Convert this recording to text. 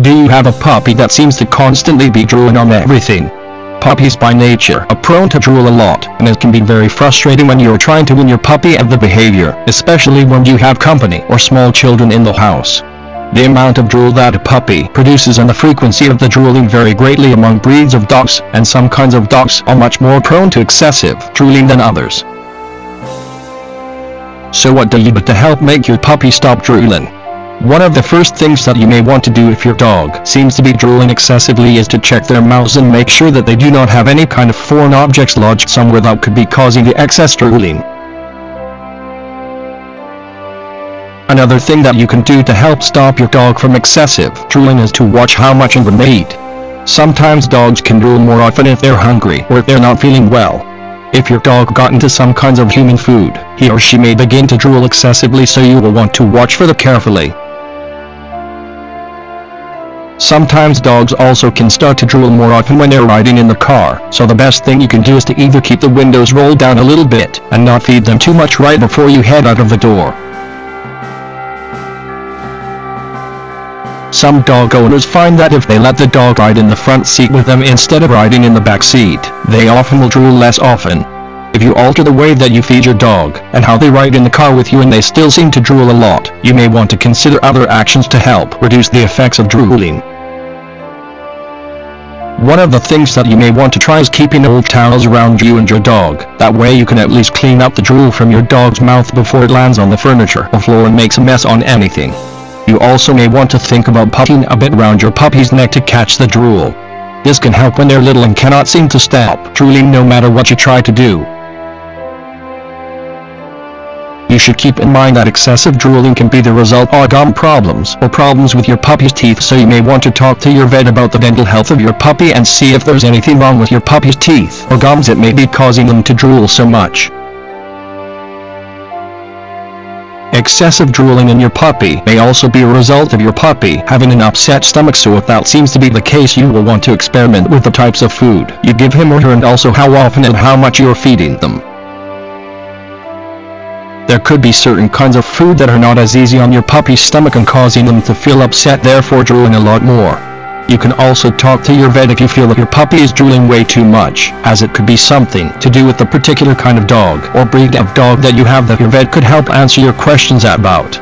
Do you have a puppy that seems to constantly be drooling on everything? Puppies by nature are prone to drool a lot, and it can be very frustrating when you're trying to win your puppy of the behavior, especially when you have company or small children in the house. The amount of drool that a puppy produces and the frequency of the drooling vary greatly among breeds of dogs, and some kinds of dogs are much more prone to excessive drooling than others. So what do you do to help make your puppy stop drooling? One of the first things that you may want to do if your dog seems to be drooling excessively is to check their mouths and make sure that they do not have any kind of foreign objects lodged somewhere that could be causing the excess drooling. Another thing that you can do to help stop your dog from excessive drooling is to watch how much and when they eat. Sometimes dogs can drool more often if they're hungry or if they're not feeling well. If your dog got into some kinds of human food, he or she may begin to drool excessively, so you will want to watch for that carefully. Sometimes dogs also can start to drool more often when they're riding in the car, so the best thing you can do is to either keep the windows rolled down a little bit and not feed them too much right before you head out of the door. Some dog owners find that if they let the dog ride in the front seat with them instead of riding in the back seat, they often will drool less often. If you alter the way that you feed your dog and how they ride in the car with you and they still seem to drool a lot, you may want to consider other actions to help reduce the effects of drooling. One of the things that you may want to try is keeping old towels around you and your dog. That way you can at least clean up the drool from your dog's mouth before it lands on the furniture or floor and makes a mess on anything. You also may want to think about putting a bit around your puppy's neck to catch the drool. This can help when they're little and cannot seem to stop drooling no matter what you try to do. You should keep in mind that excessive drooling can be the result of gum problems or problems with your puppy's teeth, so you may want to talk to your vet about the dental health of your puppy and see if there's anything wrong with your puppy's teeth or gums that may be causing them to drool so much. Excessive drooling in your puppy may also be a result of your puppy having an upset stomach, so if that seems to be the case, you will want to experiment with the types of food you give him or her and also how often and how much you're feeding them. There could be certain kinds of food that are not as easy on your puppy's stomach and causing them to feel upset, therefore drooling a lot more. You can also talk to your vet if you feel that your puppy is drooling way too much, as it could be something to do with the particular kind of dog or breed of dog that you have that your vet could help answer your questions about.